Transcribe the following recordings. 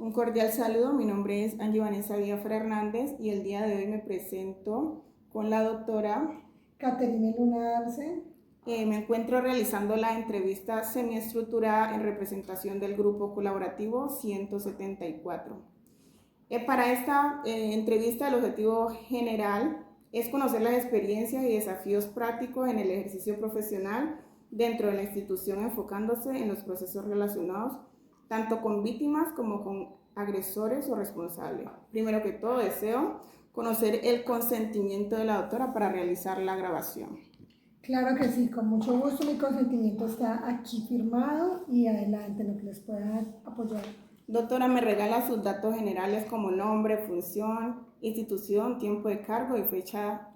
Un cordial saludo, mi nombre es Angie Vanessa Villafra Hernández y el día de hoy me presento con la doctora Caterine Luna Arce. Me encuentro realizando la entrevista semiestructurada en representación del grupo colaborativo 174. Para esta entrevista el objetivo general es conocer las experiencias y desafíos prácticos en el ejercicio profesional dentro de la institución, enfocándose en los procesos relacionados tanto con víctimas como con agresores o responsables. Primero que todo, deseo conocer el consentimiento de la doctora para realizar la grabación. Claro que sí, con mucho gusto. Mi consentimiento está aquí firmado y adelante, lo que les pueda apoyar. Doctora, me regala sus datos generales como nombre, función, institución, tiempo de cargo y fecha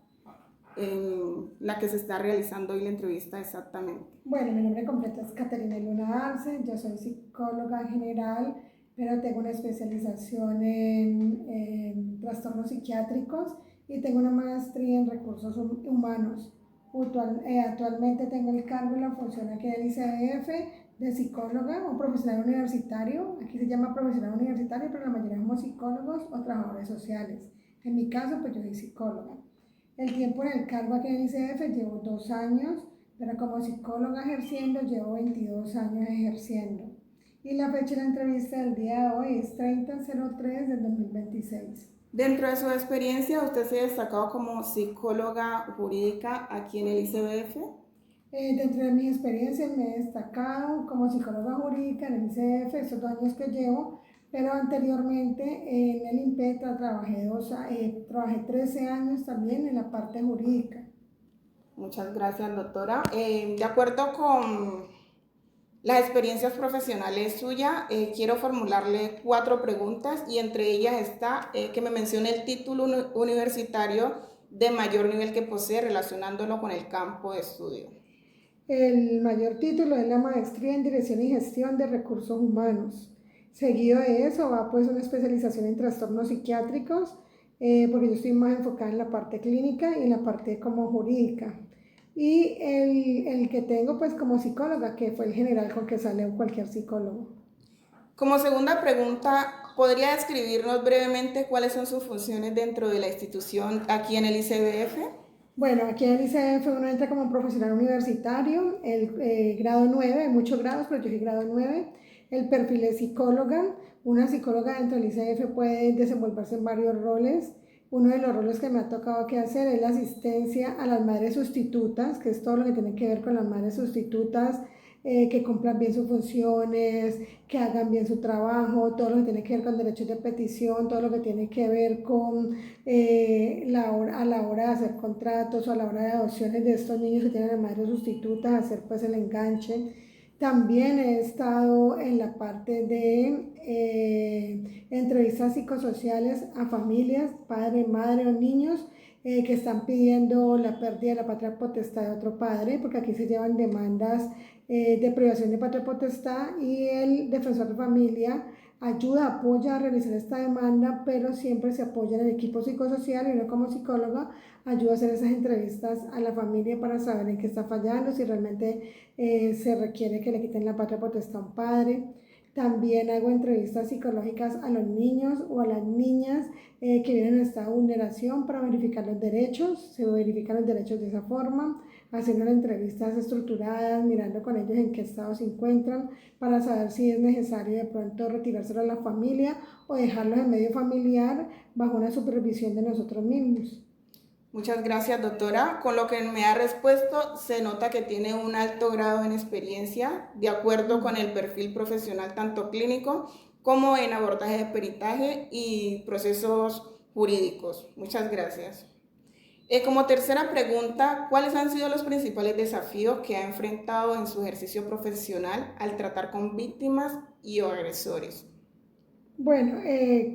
en la que se está realizando hoy la entrevista exactamente. Bueno, mi nombre completo es Caterine Luna Arce, yo soy psicóloga general, pero tengo una especialización en trastornos psiquiátricos y tengo una maestría en recursos humanos. Actualmente tengo el cargo y la función aquí en el ICBF de psicóloga o profesional universitario. Aquí se llama profesional universitario, pero la mayoría somos psicólogos o trabajadores sociales. En mi caso, pues yo soy psicóloga. El tiempo en el cargo aquí en el ICBF llevo 2 años, pero como psicóloga ejerciendo llevo 22 años ejerciendo. Y la fecha de la entrevista del día de hoy es 30/03 del 2026. Dentro de su experiencia, ¿usted se ha destacado como psicóloga jurídica aquí en el ICBF? Dentro de mi experiencia me he destacado como psicóloga jurídica en el ICBF estos 2 años que llevo, pero anteriormente en el INPETRA trabajé 13 años también en la parte jurídica. Muchas gracias, doctora. De acuerdo con las experiencias profesionales suyas, quiero formularle 4 preguntas y entre ellas está que me mencione el título universitario de mayor nivel que posee relacionándolo con el campo de estudio. El mayor título es la maestría en Dirección y Gestión de Recursos Humanos. Seguido de eso va pues una especialización en trastornos psiquiátricos, porque yo estoy más enfocada en la parte clínica y en la parte como jurídica. Y el que tengo pues como psicóloga, que fue el general con que sale cualquier psicólogo. Como segunda pregunta, ¿podría describirnos brevemente cuáles son sus funciones dentro de la institución aquí en el ICBF? Bueno, aquí en el ICF uno entra como profesional universitario, el grado 9, hay muchos grados, pero yo soy grado 9. El perfil es psicóloga. Una psicóloga dentro del ICF puede desenvolverse en varios roles. Uno de los roles que me ha tocado aquí hacer es la asistencia a las madres sustitutas, que es todo lo que tiene que ver con las madres sustitutas, que cumplan bien sus funciones, que hagan bien su trabajo, todo lo que tiene que ver con derechos de petición, todo lo que tiene que ver con a la hora de hacer contratos o a la hora de adopciones de estos niños que tienen a madres sustitutas, hacer pues el enganche. También he estado en la parte de entrevistas psicosociales a familias, padre, madre o niños que están pidiendo la pérdida de la patria potestad de otro padre, porque aquí se llevan demandas de privación de patria potestad y el defensor de familia ayuda, apoya a realizar esta demanda, pero siempre se apoya en el equipo psicosocial y uno como psicóloga ayuda a hacer esas entrevistas a la familia para saber en qué está fallando, si realmente se requiere que le quiten la patria potestad a un padre. También hago entrevistas psicológicas a los niños o a las niñas que vienen en estado de vulneración para verificar los derechos, se verifican los derechos de esa forma, haciendo entrevistas estructuradas, mirando con ellos en qué estado se encuentran para saber si es necesario de pronto retirárselo a la familia o dejarlos en medio familiar bajo una supervisión de nosotros mismos. Muchas gracias, doctora. Con lo que me ha respuesto, se nota que tiene un alto grado en experiencia, de acuerdo con el perfil profesional tanto clínico como en abordaje de peritaje y procesos jurídicos. Muchas gracias. Como tercera pregunta, ¿cuáles han sido los principales desafíos que ha enfrentado en su ejercicio profesional al tratar con víctimas y agresores? Bueno,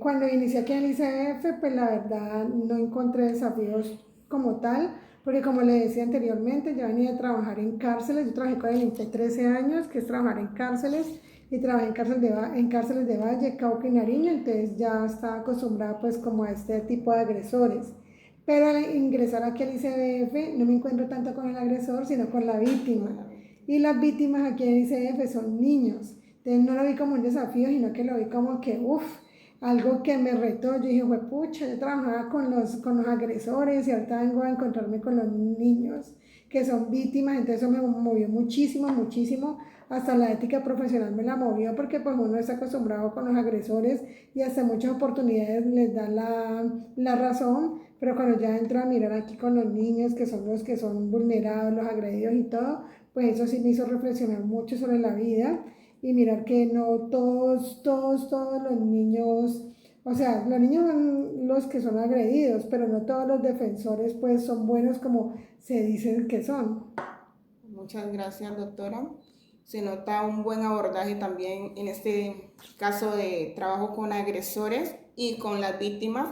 cuando inicié aquí en el ICF, pues la verdad no encontré desafíos como tal, porque como le decía anteriormente, yo venía a trabajar en cárceles, yo trabajé con el INPE 13 años, que es trabajar en cárceles, y trabajé en cárceles de Valle, Cauca y Nariño, entonces ya estaba acostumbrada pues como a este tipo de agresores. Pero al ingresar aquí al ICBF no me encuentro tanto con el agresor, sino con la víctima. Y las víctimas aquí en el ICBF son niños. Entonces no lo vi como un desafío, sino que lo vi como que, algo que me retó. Yo dije, pucha, yo trabajaba con los agresores y ahorita vengo a encontrarme con los niños que son víctimas, entonces eso me movió muchísimo, muchísimo, hasta la ética profesional me la movió porque pues uno está acostumbrado con los agresores y hasta muchas oportunidades les da la razón, pero cuando ya entro a mirar aquí con los niños que son los que son vulnerados, los agredidos y todo, pues eso sí me hizo reflexionar mucho sobre la vida y mirar que no todos los niños, o sea, los niños son los que son agredidos, pero no todos los defensores pues son buenos como se dicen que son. Muchas gracias, doctora. Se nota un buen abordaje también en este caso de trabajo con agresores y con las víctimas,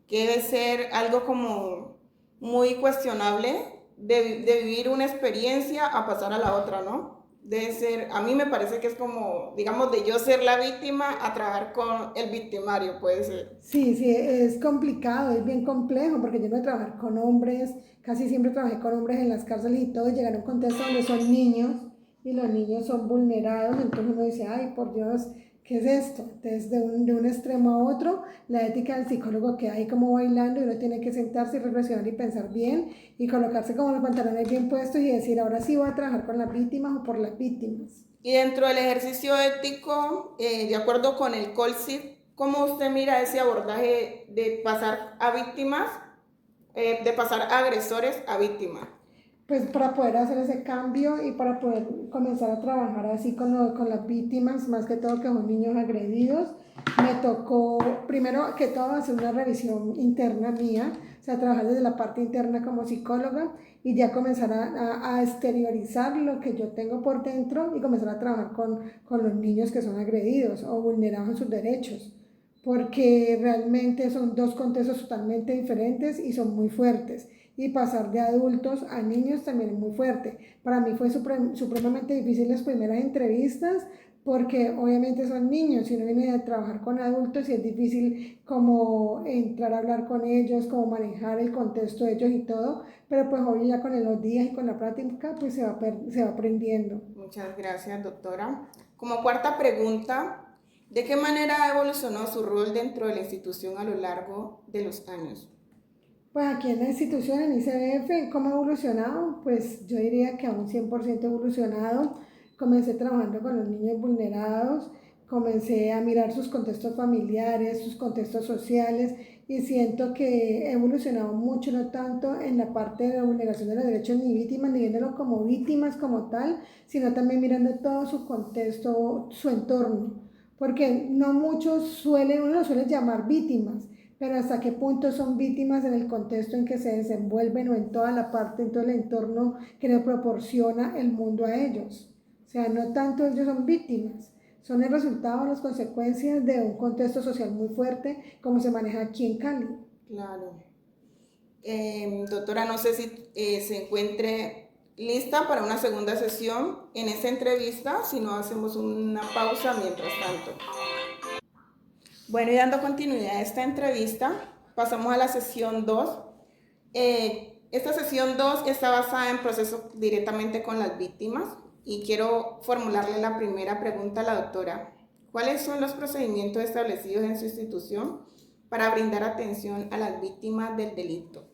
que debe ser algo como muy cuestionable de vivir una experiencia a pasar a la otra, ¿no? Debe ser, a mí me parece que es como, digamos, de yo ser la víctima a trabajar con el victimario, puede ser. Sí, sí, es complicado, es bien complejo, porque yo no trabajar con hombres, casi siempre trabajé con hombres en las cárceles y todo, y llegar a un contexto donde son niños y los niños son vulnerados, entonces uno dice, ay, por Dios, ¿qué es esto? Entonces, de un extremo a otro, la ética del psicólogo queda ahí como bailando y uno tiene que sentarse y reflexionar y pensar bien y colocarse como los pantalones bien puestos y decir, ahora sí voy a trabajar con las víctimas o por las víctimas. Y dentro del ejercicio ético, de acuerdo con el COLSIT, ¿cómo usted mira ese abordaje de pasar a víctimas, de pasar a agresores a víctimas? Pues para poder hacer ese cambio y para poder comenzar a trabajar así con las víctimas, más que todo que son niños agredidos, me tocó primero que todo hacer una revisión interna mía, o sea, trabajar desde la parte interna como psicóloga y ya comenzar a exteriorizar lo que yo tengo por dentro y comenzar a trabajar con los niños que son agredidos o vulnerados en sus derechos, porque realmente son dos contextos totalmente diferentes y son muy fuertes y pasar de adultos a niños también es muy fuerte. Para mí fue supremamente difícil las primeras entrevistas porque obviamente son niños y uno viene a trabajar con adultos y es difícil como entrar a hablar con ellos, como manejar el contexto de ellos y todo, pero pues hoy ya con los días y con la práctica pues se va aprendiendo. Muchas gracias, doctora. Como cuarta pregunta, ¿de qué manera ha evolucionado su rol dentro de la institución a lo largo de los años? Pues aquí en la institución, en ICBF, ¿cómo ha evolucionado? Pues yo diría que a un 100% evolucionado. Comencé trabajando con los niños vulnerados, comencé a mirar sus contextos familiares, sus contextos sociales y siento que he evolucionado mucho, no tanto en la parte de la vulneración de los derechos ni víctimas, ni viéndolo como víctimas como tal, sino también mirando todo su contexto, su entorno. Porque no muchos suelen, uno los suele llamar víctimas, pero hasta qué punto son víctimas en el contexto en que se desenvuelven o en toda la parte, en todo el entorno que le proporciona el mundo a ellos. O sea, no tanto ellos son víctimas, son el resultado, las consecuencias de un contexto social muy fuerte como se maneja aquí en Cali. Claro. Doctora, no sé si se encuentre lista para una segunda sesión en esta entrevista, si no hacemos una pausa mientras tanto. Bueno, y dando continuidad a esta entrevista, pasamos a la sesión 2. Esta sesión 2 está basada en procesos directamente con las víctimas y quiero formularle la primera pregunta a la doctora. ¿Cuáles son los procedimientos establecidos en su institución para brindar atención a las víctimas del delito?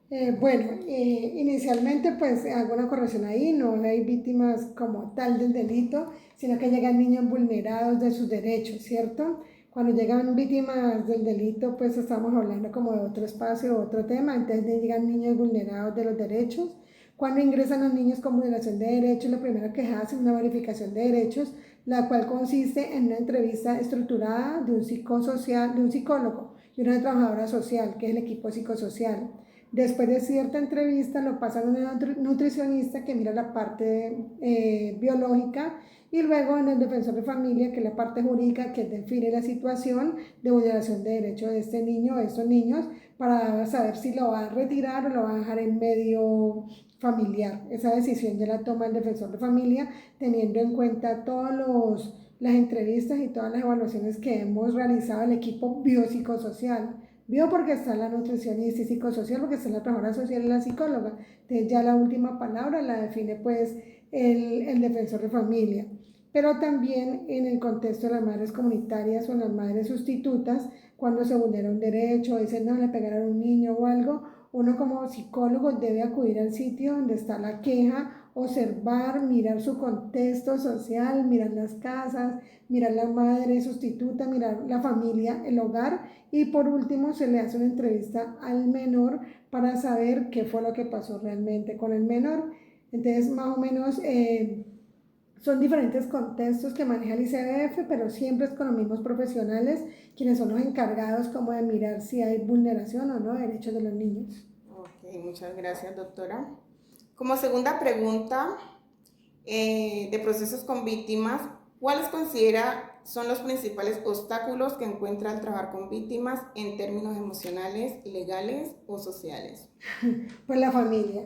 Inicialmente pues hago una corrección ahí, no hay víctimas como tal del delito, sino que llegan niños vulnerados de sus derechos, ¿cierto? Cuando llegan víctimas del delito pues estamos hablando como de otro espacio, otro tema, entonces llegan niños vulnerados de los derechos. Cuando ingresan los niños con vulneración de derechos, lo primero que hacen es una verificación de derechos, la cual consiste en una entrevista estructurada de un psicosocial, de un psicólogo y una trabajadora social, que es el equipo psicosocial. Después de cierta entrevista lo pasan a una nutricionista que mira la parte biológica y luego en el defensor de familia, que es la parte jurídica que define la situación de vulneración de derechos de este niño o de estos niños para saber si lo va a retirar o lo va a dejar en medio familiar. Esa decisión ya la toma el defensor de familia teniendo en cuenta todas las entrevistas y todas las evaluaciones que hemos realizado el equipo biopsicosocial. Bio porque está la nutricionista y psicosocial, porque está la trabajadora social y la psicóloga. Entonces ya la última palabra la define pues el defensor de familia. pero también en el contexto de las madres comunitarias o las madres sustitutas, cuando se vulnera un derecho, dicen no, le pegaron a un niño o algo, uno como psicólogo debe acudir al sitio donde está la queja, observar, mirar su contexto social, mirar las casas, mirar la madre sustituta, mirar la familia, el hogar, y por último se le hace una entrevista al menor para saber qué fue lo que pasó realmente con el menor. Entonces, más o menos son diferentes contextos que maneja el ICBF, pero siempre es con los mismos profesionales, quienes son los encargados como de mirar si hay vulneración o no de derechos de los niños. Ok, muchas gracias, doctora. Como segunda pregunta, de procesos con víctimas, ¿cuáles considera son los principales obstáculos que encuentra al trabajar con víctimas en términos emocionales, legales o sociales? Pues la familia.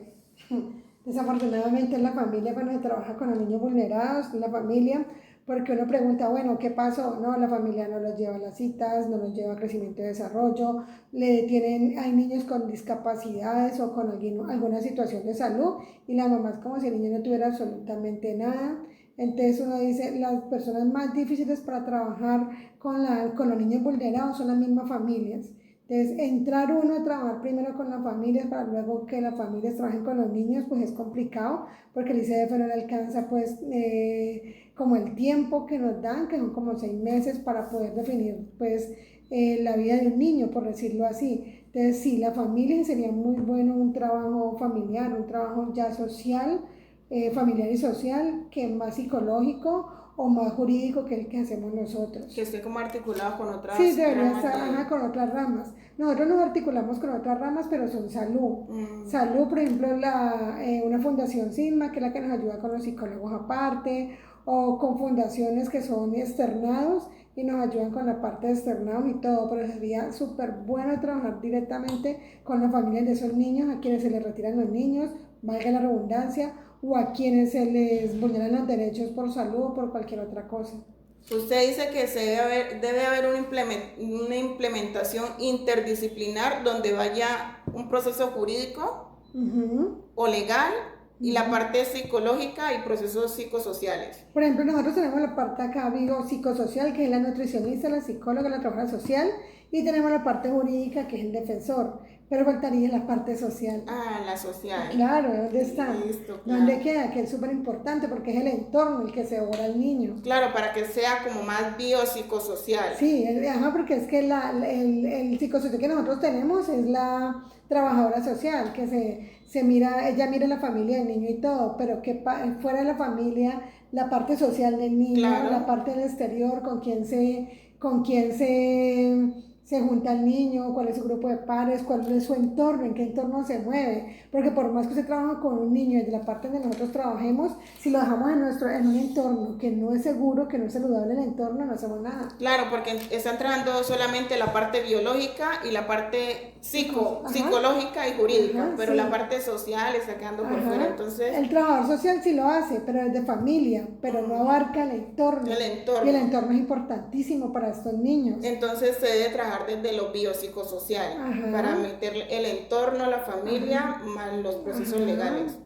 Desafortunadamente es la familia cuando se trabaja con los niños vulnerados, la familia, porque uno pregunta, bueno, ¿qué pasó? No, la familia no los lleva a las citas, no los lleva a crecimiento y desarrollo, hay niños con discapacidades o con alguna situación de salud y la mamá es como si el niño no tuviera absolutamente nada. Entonces uno dice, las personas más difíciles para trabajar con los niños vulnerados son las mismas familias. Entonces, entrar uno a trabajar primero con las familias para luego que las familias trabajen con los niños, pues es complicado porque el ICF no le alcanza pues como el tiempo que nos dan, que son como 6 meses para poder definir pues la vida de un niño, por decirlo así. Entonces, sí, la familia sería muy bueno un trabajo familiar, un trabajo ya social, familiar y social, que más psicológico o más jurídico que el que hacemos nosotros. Que esté como articulado con otras Sí, debería ramas estar con otras ramas. Nosotros nos articulamos con otras ramas, pero son salud. Salud, por ejemplo, una fundación Sigma, que es la que nos ayuda con los psicólogos aparte, o con fundaciones que son externados y nos ayudan con la parte de externados y todo, pero sería súper bueno trabajar directamente con las familias de esos niños, a quienes se les retiran los niños, valga la redundancia, o a quienes se les vulneran los derechos por salud o por cualquier otra cosa. Usted dice que debe haber una implementación interdisciplinar donde vaya un proceso jurídico o legal y la parte psicológica y procesos psicosociales. Por ejemplo, nosotros tenemos la parte acá psicosocial, que es la nutricionista, la psicóloga, la trabajadora social, y tenemos la parte jurídica, que es el defensor, pero faltaría la parte social. Ah, la social. Claro, ¿dónde está? Listo, claro. ¿Dónde queda? Que es súper importante porque es el entorno el que se devora al niño. Claro, para que sea como más biopsicosocial. Sí, porque es que el psicosocial que nosotros tenemos es la trabajadora social, que ella mira la familia del niño y todo, pero que fuera de la familia, la parte social del niño, claro, la parte del exterior, con quién se junta el niño, cuál es su grupo de pares, cuál es su entorno, en qué entorno se mueve, porque por más que usted trabaje con un niño desde la parte donde nosotros trabajemos, si lo dejamos en un entorno que no es seguro, que no es saludable el entorno, no hacemos nada. Claro, porque están trabajando solamente la parte biológica y la parte psicológica y jurídica, pero sí, la parte social está quedando por fuera, entonces... El trabajador social sí lo hace, pero es de familia, pero no abarca el entorno. Y el entorno es importantísimo para estos niños. Entonces se debe trabajar desde lo biopsicosocial, para meter el entorno, la familia, más los procesos legales.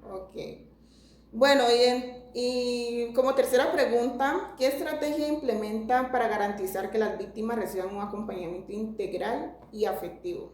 Ok. Bueno, y como tercera pregunta, ¿qué estrategia implementan para garantizar que las víctimas reciban un acompañamiento integral y afectivo?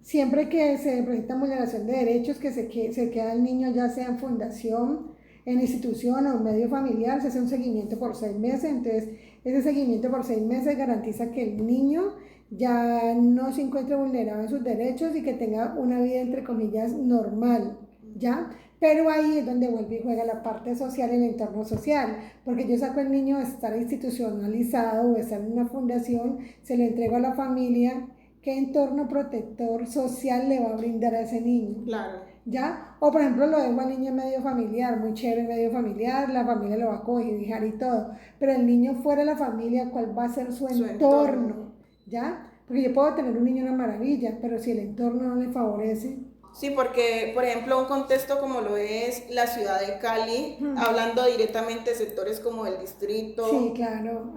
Siempre que se presenta vulneración de derechos, que se queda el niño ya sea en fundación, en institución o en medio familiar, se hace un seguimiento por 6 meses, entonces ese seguimiento por 6 meses garantiza que el niño ya no se encuentre vulnerado en sus derechos y que tenga una vida entre comillas normal, ¿ya? Pero ahí es donde vuelve y juega la parte social, el entorno social, porque yo saco al niño de estar institucionalizado o estar en una fundación, se lo entrego a la familia. ¿Qué entorno protector social le va a brindar a ese niño? Claro. ¿Ya? O por ejemplo lo dejo al niño en medio familiar, muy chévere en medio familiar, la familia lo va a cobijar y todo, pero el niño fuera de la familia, ¿cuál va a ser su entorno? ¿Ya? Porque yo puedo tener un niño una maravilla, pero si el entorno no le favorece... Sí, porque, por ejemplo, un contexto como lo es la ciudad de Cali, hablando directamente de sectores como el distrito. Sí, claro.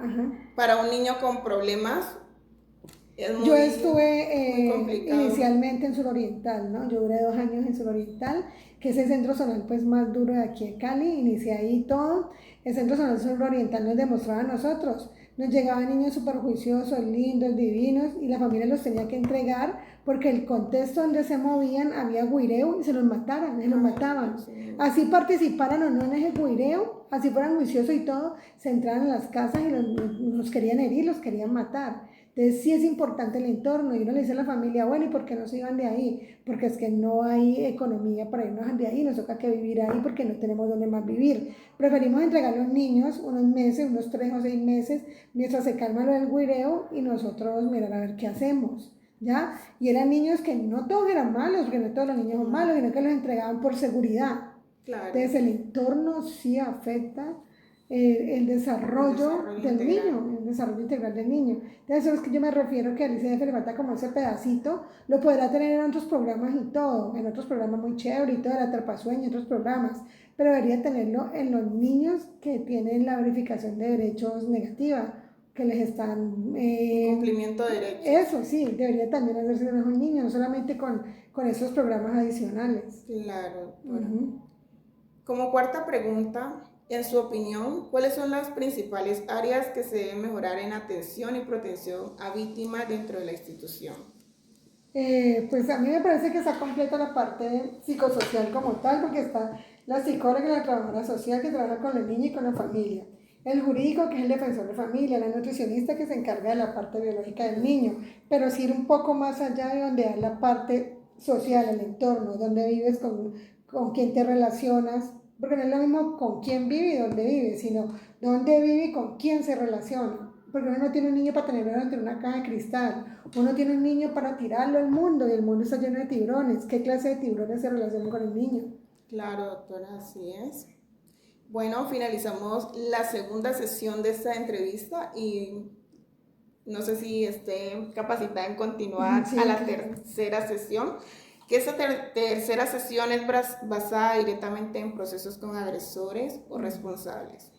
Para un niño con problemas, Yo estuve muy complicado. inicialmente en Suroriental, ¿no? Yo duré 2 años en Suroriental, que es el centro zonal pues más duro de aquí de Cali, inicié ahí todo. El centro zonal Suroriental nos demostraba a nosotros, nos llegaban niños súper juiciosos, lindos, divinos, y la familia los tenía que entregar porque el contexto donde se movían había guireo y se los mataban. Así participaran o no en ese guireo, así fueran juiciosos y todo, se entraban en las casas y los querían herir, los querían matar. Entonces sí es importante el entorno y uno le dice a la familia, bueno, ¿y por qué no se iban de ahí? Porque es que no hay economía para irnos de ahí, nos toca que vivir ahí porque no tenemos dónde más vivir. Preferimos entregar a los niños unos meses, unos 3 o 6 meses, mientras se calma lo del guireo y nosotros mirar a ver qué hacemos, ¿ya? Y eran niños que no todos eran malos, porque no todos los niños son malos, sino que los entregaban por seguridad. Claro. Entonces el entorno sí afecta el desarrollo del niño, el desarrollo integral del niño. Entonces eso es que yo me refiero que al ICF le falta como ese pedacito, lo podrá tener en otros programas y todo, en otros programas muy chévere y todo, el atrapasueño, otros programas, pero debería tenerlo en los niños que tienen la verificación de derechos negativa, que les están... cumplimiento de derechos. Eso sí, debería también hacerse con esos niños, no solamente con esos programas adicionales. Claro, doctora. Como cuarta pregunta, en su opinión, ¿cuáles son las principales áreas que se deben mejorar en atención y protección a víctimas dentro de la institución? Pues a mí me parece que está completa la parte psicosocial como tal, porque está la psicóloga y la trabajadora social que trabaja con el niño y con la familia, el jurídico que es el defensor de familia, la nutricionista que se encarga de la parte biológica del niño, pero sí ir un poco más allá de donde hay la parte social, el entorno, donde vives, con quién te relacionas, porque no es lo mismo con quién vive y dónde vive, sino dónde vive y con quién se relaciona. Porque uno no tiene un niño para tenerlo dentro de una caja de cristal, uno tiene un niño para tirarlo al mundo y el mundo está lleno de tiburones. ¿Qué clase de tiburones se relacionan con el niño? Claro, doctora, así es. Bueno, finalizamos la segunda sesión de esta entrevista y no sé si esté capacitada en continuar a la tercera sesión, que esta tercera sesión es basada directamente en procesos con agresores o responsables.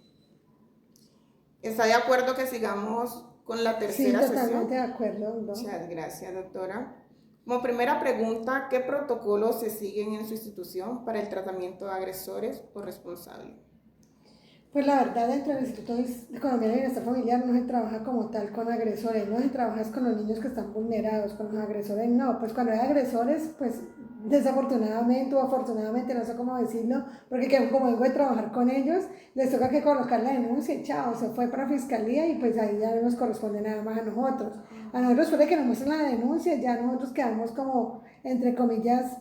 ¿Está de acuerdo que sigamos con la tercera sesión? Sí, totalmente de acuerdo. Muchas gracias, doctora. Como primera pregunta, ¿qué protocolos se siguen en su institución para el tratamiento de agresores o responsables? Pues la verdad, dentro del Instituto de Economía y Bienestar Familiar no se trabaja como tal con agresores, no se trabaja con los niños que están vulnerados, con los agresores no, pues cuando hay agresores, pues desafortunadamente o afortunadamente, no sé cómo decirlo, porque como vengo de trabajar con ellos, les toca que colocar la denuncia y chao, se fue para fiscalía y pues ahí ya no nos corresponde nada más a nosotros. A nosotros después de que nos muestren la denuncia, ya nosotros quedamos como, entre comillas,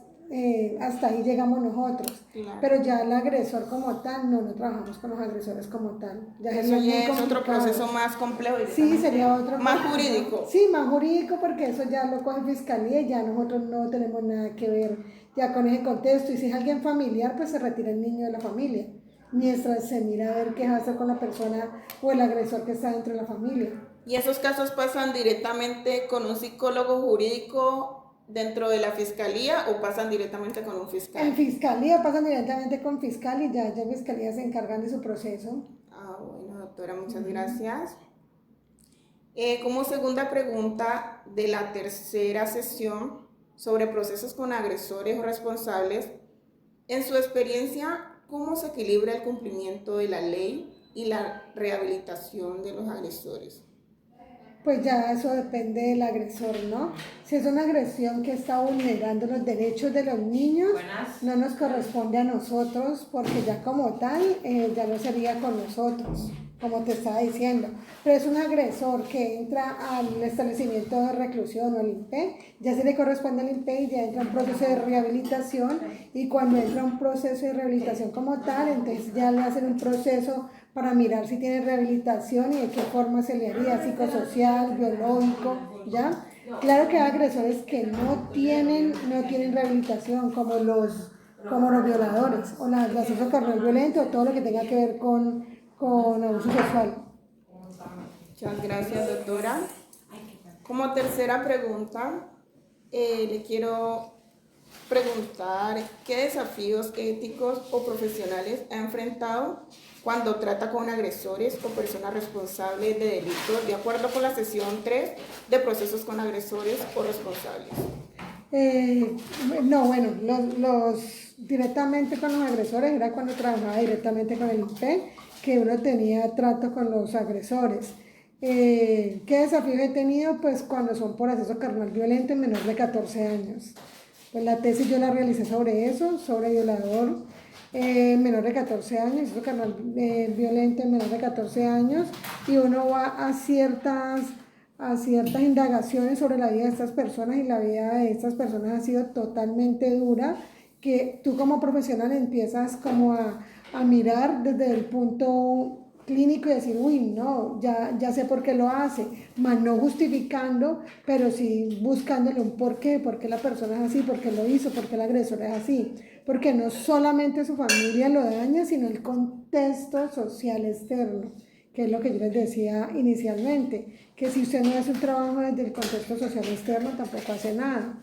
hasta ahí llegamos nosotros, claro. Pero ya el agresor como tal, no trabajamos con los agresores como tal. Ya eso ya es otro proceso más complejo. Sí, sería otro más jurídico. Sí, más jurídico porque eso ya lo coge fiscalía y ya nosotros no tenemos nada que ver ya con ese contexto. Y si es alguien familiar, pues se retira el niño de la familia, mientras se mira a ver qué hace con la persona o el agresor que está dentro de la familia. ¿Y esos casos pasan directamente con un psicólogo jurídico dentro de la fiscalía o pasan directamente con un fiscal? En fiscalía pasan directamente con fiscal y ya fiscalía se encargan de su proceso. Bueno, doctora, muchas gracias. Como segunda pregunta de la tercera sesión sobre procesos con agresores o responsables, en su experiencia, ¿cómo se equilibra el cumplimiento de la ley y la rehabilitación de los agresores? Pues ya eso depende del agresor, ¿no? Si es una agresión que está vulnerando los derechos de los niños, no nos corresponde a nosotros, porque ya como tal, ya no sería con nosotros, como te estaba diciendo. Pero es un agresor que entra al establecimiento de reclusión o al INPE, ya se le corresponde al INPE y ya entra un proceso de rehabilitación, y cuando entra un proceso de rehabilitación como tal, entonces ya le hacen un proceso para mirar si tiene rehabilitación y de qué forma se le haría, psicosocial, biológico, ¿ya? Claro que hay agresores que no tienen rehabilitación, como los violadores, o el abuso carnal violento, o todo lo que tenga que ver con abuso sexual. Muchas gracias, doctora. Como tercera pregunta, le quiero preguntar qué desafíos éticos o profesionales ha enfrentado cuando trata con agresores o personas responsables de delitos, de acuerdo con la sección 3 de procesos con agresores o responsables? No, bueno, directamente con los agresores era cuando trabajaba directamente con el INPE, que uno tenía trato con los agresores. ¿Qué desafíos he tenido? Pues cuando son por acceso carnal violento en menor de 14 años. Pues la tesis yo la realicé sobre eso, sobre violador menor de 14 años, acceso carnal violento en menor de 14 años, y uno va a ciertas indagaciones sobre la vida de estas personas, y la vida de estas personas ha sido totalmente dura, que tú como profesional empiezas como a mirar desde el punto clínico y decir, uy, no, ya sé por qué lo hace, más no justificando, pero sí buscándole un por qué la persona es así, por qué lo hizo, por qué el agresor es así, porque no solamente su familia lo daña, sino el contexto social externo, que es lo que yo les decía inicialmente, que si usted no hace un trabajo desde el contexto social externo, tampoco hace nada.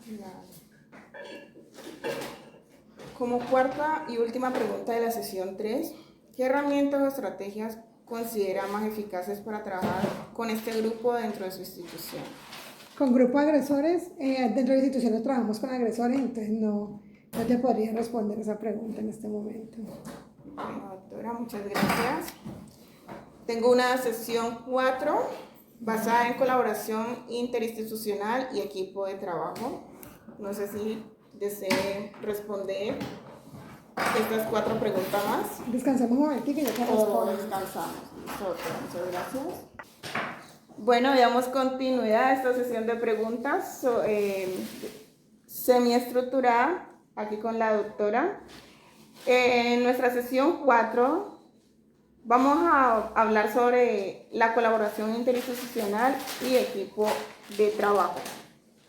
Como cuarta y última pregunta de la sesión 3, ¿qué herramientas o estrategias considera más eficaces para trabajar con este grupo dentro de su institución? Con grupo de agresores, dentro de instituciones trabajamos con agresores, entonces no te podría responder esa pregunta en este momento. Bueno, doctora, muchas gracias. Tengo una sesión 4 basada en colaboración interinstitucional y equipo de trabajo. No sé si desee responder estas 4 preguntas más. Descansemos un momentito y ya te respondo. Descansamos. Muchas gracias. Bueno, damos continuidad a esta sesión de preguntas semiestructurada, aquí con la doctora. En nuestra sesión 4 vamos a hablar sobre la colaboración interinstitucional y equipo de trabajo.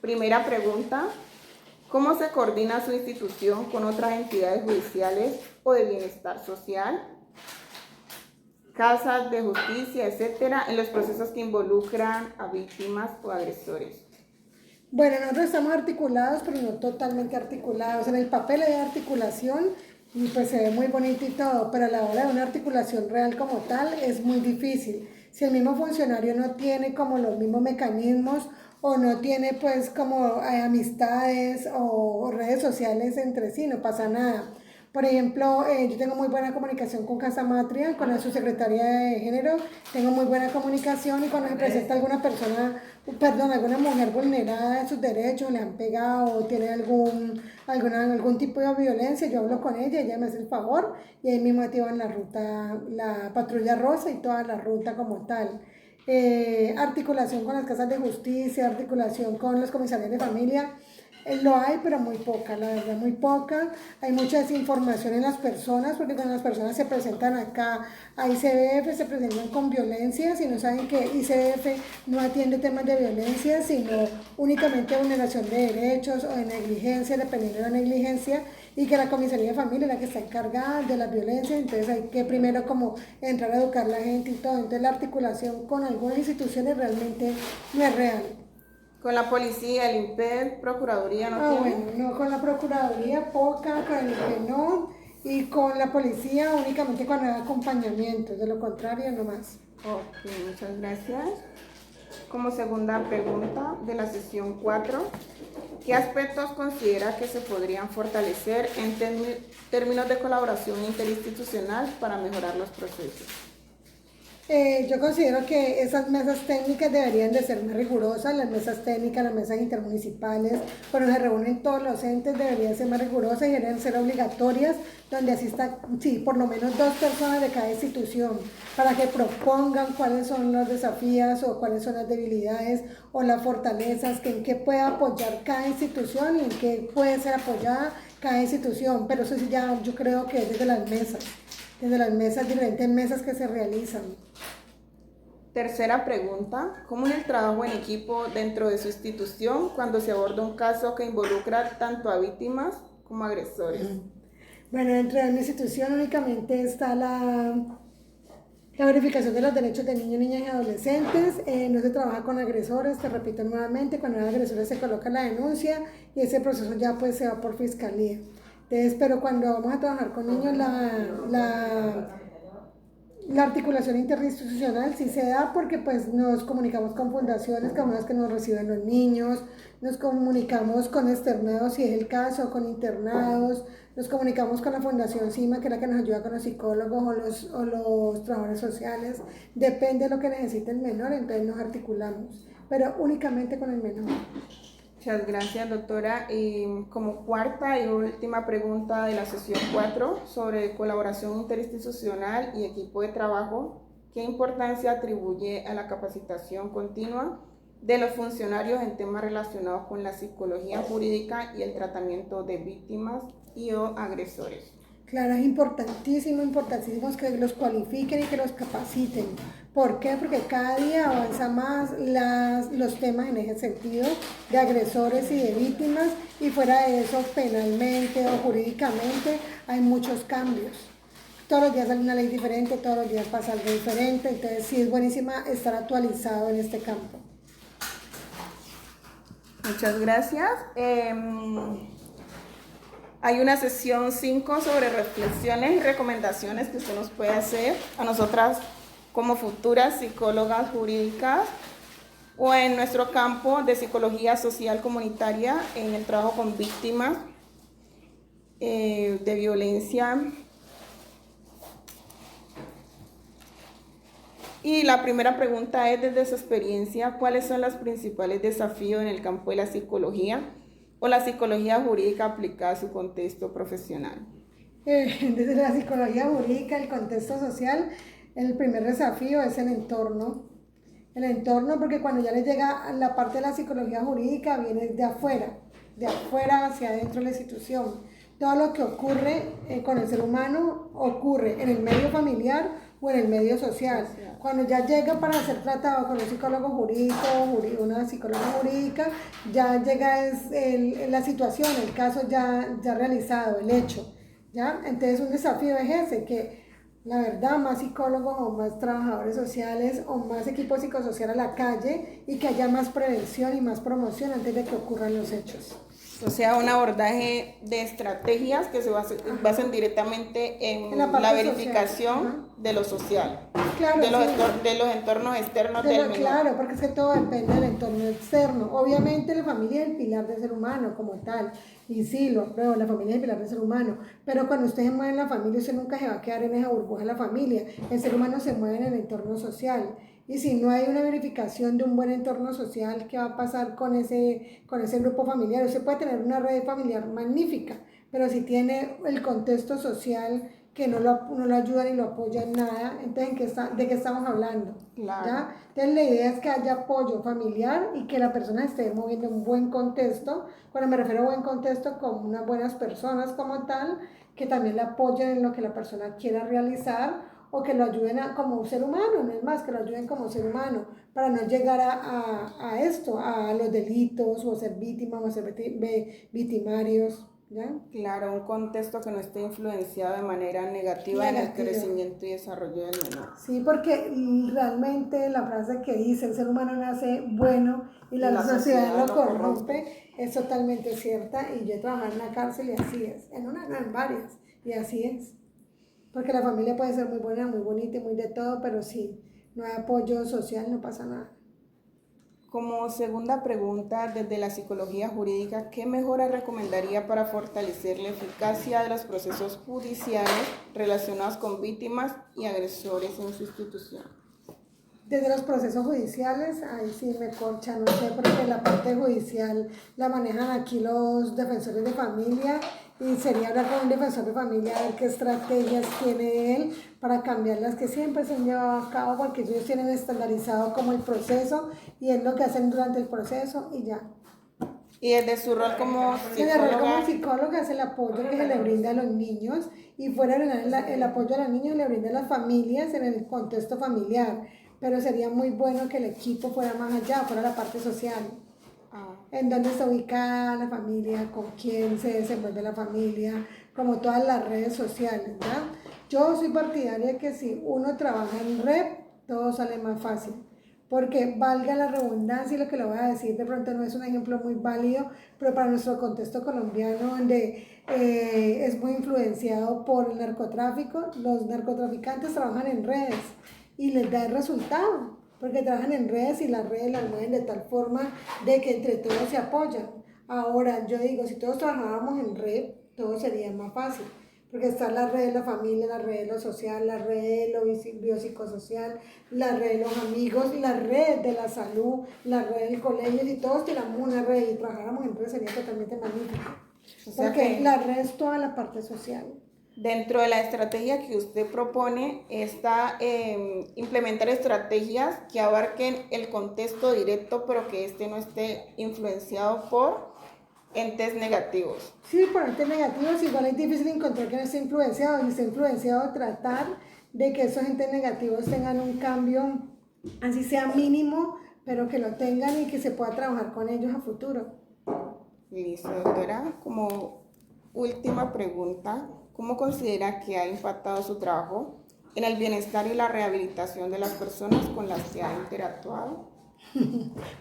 Primera pregunta: ¿cómo se coordina su institución con otras entidades judiciales o de bienestar social, casas de justicia, etcétera, en los procesos que involucran a víctimas o agresores? Bueno, nosotros estamos articulados, pero no totalmente articulados. En el papel hay articulación y pues se ve muy bonito y todo, pero a la hora de una articulación real como tal es muy difícil. Si el mismo funcionario no tiene como los mismos mecanismos o no tiene pues como amistades o redes sociales entre sí, no pasa nada. Por ejemplo, yo tengo muy buena comunicación con Casa Matria, con la subsecretaria de Género, tengo muy buena comunicación, y cuando se presenta alguna persona, alguna mujer vulnerada en sus derechos, le han pegado o tiene algún tipo de violencia, yo hablo con ella me hace el favor y ahí mismo activan la ruta, la patrulla rosa y toda la ruta como tal. Articulación con las casas de justicia, articulación con los comisarios de familia. Lo hay, pero muy poca, la verdad, muy poca. Hay mucha desinformación en las personas, porque cuando las personas se presentan acá a ICBF, se presentan con violencia, y no saben que ICBF no atiende temas de violencia, sino únicamente vulneración de derechos o de negligencia, dependiendo de la negligencia, y que la comisaría de familia es la que está encargada de la violencia. Entonces hay que primero como entrar a educar a la gente y todo. Entonces la articulación con algunas instituciones realmente no es real. ¿Con la policía, el INPEC, Procuraduría no tiene? Bueno, no, con la Procuraduría poca, con el INPEC no, y con la policía únicamente cuando hay acompañamiento, de lo contrario no más. Ok, muchas gracias. Como segunda pregunta de la sesión 4, ¿qué aspectos considera que se podrían fortalecer en términos de colaboración interinstitucional para mejorar los procesos? Yo considero que esas mesas técnicas deberían de ser más rigurosas, las mesas técnicas, las mesas intermunicipales, cuando se reúnen todos los entes deberían ser más rigurosas y deberían ser obligatorias, donde asistan, sí, por lo menos 2 personas de cada institución, para que propongan cuáles son los desafíos o cuáles son las debilidades o las fortalezas, que en qué puede apoyar cada institución y en qué puede ser apoyada cada institución, pero eso sí ya yo creo que es desde las mesas, diferentes mesas que se realizan. Tercera pregunta: ¿cómo es el trabajo en equipo dentro de su institución cuando se aborda un caso que involucra tanto a víctimas como agresores? Bueno, dentro de mi institución únicamente está la verificación de los derechos de niños, niñas y adolescentes. No se trabaja con agresores, te repito nuevamente, cuando hay agresores se coloca la denuncia y ese proceso ya pues se va por fiscalía. Entonces, pero cuando vamos a trabajar con niños, La articulación interinstitucional sí se da porque pues nos comunicamos con fundaciones como las que nos reciben los niños, nos comunicamos con externados si es el caso, con internados, nos comunicamos con la Fundación CIMA, que es la que nos ayuda con los psicólogos o los trabajadores sociales, depende de lo que necesite el menor, entonces nos articulamos, pero únicamente con el menor. Muchas gracias, doctora. Como cuarta y última pregunta de la sesión 4 sobre colaboración interinstitucional y equipo de trabajo, ¿qué importancia atribuye a la capacitación continua de los funcionarios en temas relacionados con la psicología jurídica y el tratamiento de víctimas y o agresores? Claro, es importantísimo que los cualifiquen y que los capaciten. ¿Por qué? Porque cada día avanza más los temas en ese sentido de agresores y de víctimas, y fuera de eso, penalmente o jurídicamente, hay muchos cambios. Todos los días sale una ley diferente, todos los días pasa algo diferente, entonces sí es buenísima estar actualizado en este campo. Muchas gracias. Hay una sesión 5 sobre reflexiones y recomendaciones que usted nos puede hacer a nosotras como futuras psicólogas jurídicas o en nuestro campo de psicología social comunitaria en el trabajo con víctimas de violencia. Y la primera pregunta es, desde su experiencia, ¿cuáles son los principales desafíos en el campo de la psicología o la psicología jurídica aplicada a su contexto profesional? Desde la psicología jurídica, el contexto social, el primer desafío es el entorno. El entorno, porque cuando ya les llega la parte de la psicología jurídica, viene de afuera hacia adentro de la institución. Todo lo que ocurre con el ser humano ocurre en el medio familiar o en el medio social. Cuando ya llega para ser tratado con un psicólogo jurídico, una psicóloga jurídica, ya llega la situación, el caso ya realizado, el hecho, ¿ya? Entonces un desafío es ese, que la verdad más psicólogos o más trabajadores sociales o más equipo psicosocial a la calle, y que haya más prevención y más promoción antes de que ocurran los hechos. O sea, un abordaje de estrategias que se basen directamente en la verificación de lo social, claro, de los entornos externos del menor. Claro, porque es que todo depende del entorno externo. Obviamente la familia es el pilar del ser humano como tal, y sí, lo apruebo, la familia es el pilar del ser humano, pero cuando usted se mueve en la familia, usted nunca se va a quedar en esa burbuja de la familia. El ser humano se mueve en el entorno social. Y si no hay una verificación de un buen entorno social, ¿qué va a pasar con ese grupo familiar? Usted puede tener una red familiar magnífica, pero si tiene el contexto social que no lo ayuda ni lo apoya en nada, entonces ¿de qué estamos hablando? Claro. ¿Ya? Entonces la idea es que haya apoyo familiar y que la persona esté moviendo en un buen contexto. Cuando me refiero a buen contexto, con unas buenas personas como tal, que también la apoyen en lo que la persona quiera realizar, o que lo ayuden como un ser humano, no es más, que lo ayuden como ser humano, para no llegar a esto, a los delitos, o ser víctimas, o ser victimarios, ¿ya? Claro, un contexto que no esté influenciado de manera negativa en el crecimiento y desarrollo del menor. Sí, porque realmente la frase que dice, el ser humano nace bueno y la sociedad lo corrompe, es totalmente cierta, y yo he trabajado en la cárcel y así es, en varias, y así es. Porque la familia puede ser muy buena, muy bonita y muy de todo, pero si no hay apoyo social no pasa nada. Como segunda pregunta, desde la psicología jurídica, ¿qué mejora recomendaría para fortalecer la eficacia de los procesos judiciales relacionados con víctimas y agresores en su institución? Desde los procesos judiciales, ahí sí me corcha, no sé, porque la parte judicial la manejan aquí los defensores de familia, y sería hablar con un defensor de familia a ver qué estrategias tiene él para cambiar las que siempre se han llevado a cabo, porque ellos tienen estandarizado como el proceso y es lo que hacen durante el proceso y ya. Y desde su rol como psicóloga es el apoyo que se le brinda a los niños, y fuera el apoyo a los niños le brinda a las familias en el contexto familiar, pero sería muy bueno que el equipo fuera más allá, fuera la parte social. En dónde está ubicada la familia, con quién se desenvuelve la familia, como todas las redes sociales, ¿verdad? Yo soy partidaria de que si uno trabaja en red, todo sale más fácil, porque valga la redundancia y lo que le voy a decir de pronto no es un ejemplo muy válido, pero para nuestro contexto colombiano, donde es muy influenciado por el narcotráfico, los narcotraficantes trabajan en redes y les da el resultado, porque trabajan en redes y las redes las mueven de tal forma de que entre todos se apoyan. Ahora, yo digo, si todos trabajáramos en red, todo sería más fácil, porque está la red de la familia, la red de lo social, la red de lo biopsicosocial, la red de los amigos, la red de la salud, la red del colegio. Si todos tiramos una red y trabajáramos en red sería totalmente magnífico, O sea porque que la red es toda la parte social. dentro de la estrategia que usted propone está implementar estrategias que abarquen el contexto directo, pero que este no esté influenciado por entes negativos. Sí, por entes negativos, igual es difícil encontrar que no esté influenciado, y esté influenciado tratar de que esos entes negativos tengan un cambio, así sea mínimo, pero que lo tengan y que se pueda trabajar con ellos a futuro. Listo, doctora. Como última pregunta, ¿cómo considera que ha impactado su trabajo en el bienestar y la rehabilitación de las personas con las que ha interactuado?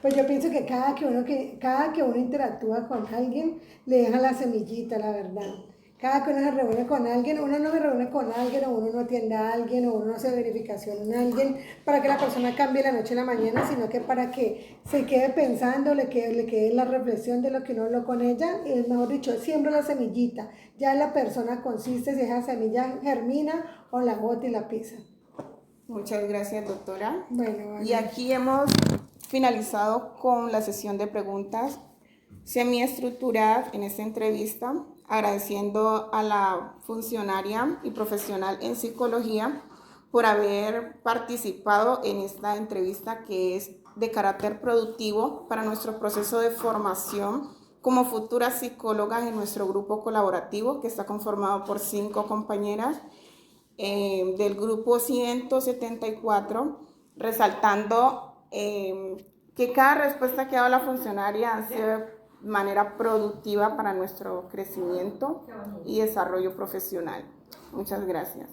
Pues yo pienso que cada que uno interactúa con alguien, le deja la semillita, la verdad. Cada que uno se reúne con alguien, uno no se reúne con alguien, o uno no atiende a alguien, o uno no hace verificación en alguien para que la persona cambie la noche a la mañana, sino que para que se quede pensando, le quede la reflexión de lo que uno habló con ella, y mejor dicho, siembra la semillita. Ya la persona consiste si esa semilla germina o la bota y la pisa. Muchas gracias, doctora. Bueno, Y vale. aquí hemos finalizado con la sesión de preguntas semiestructuradas en esta entrevista, agradeciendo a la funcionaria y profesional en psicología por haber participado en esta entrevista que es de carácter productivo para nuestro proceso de formación como futuras psicólogas en nuestro grupo colaborativo, que está conformado por 5 compañeras del grupo 174, resaltando que cada respuesta que ha dado la funcionaria ha sido de manera productiva para nuestro crecimiento y desarrollo profesional. Muchas gracias.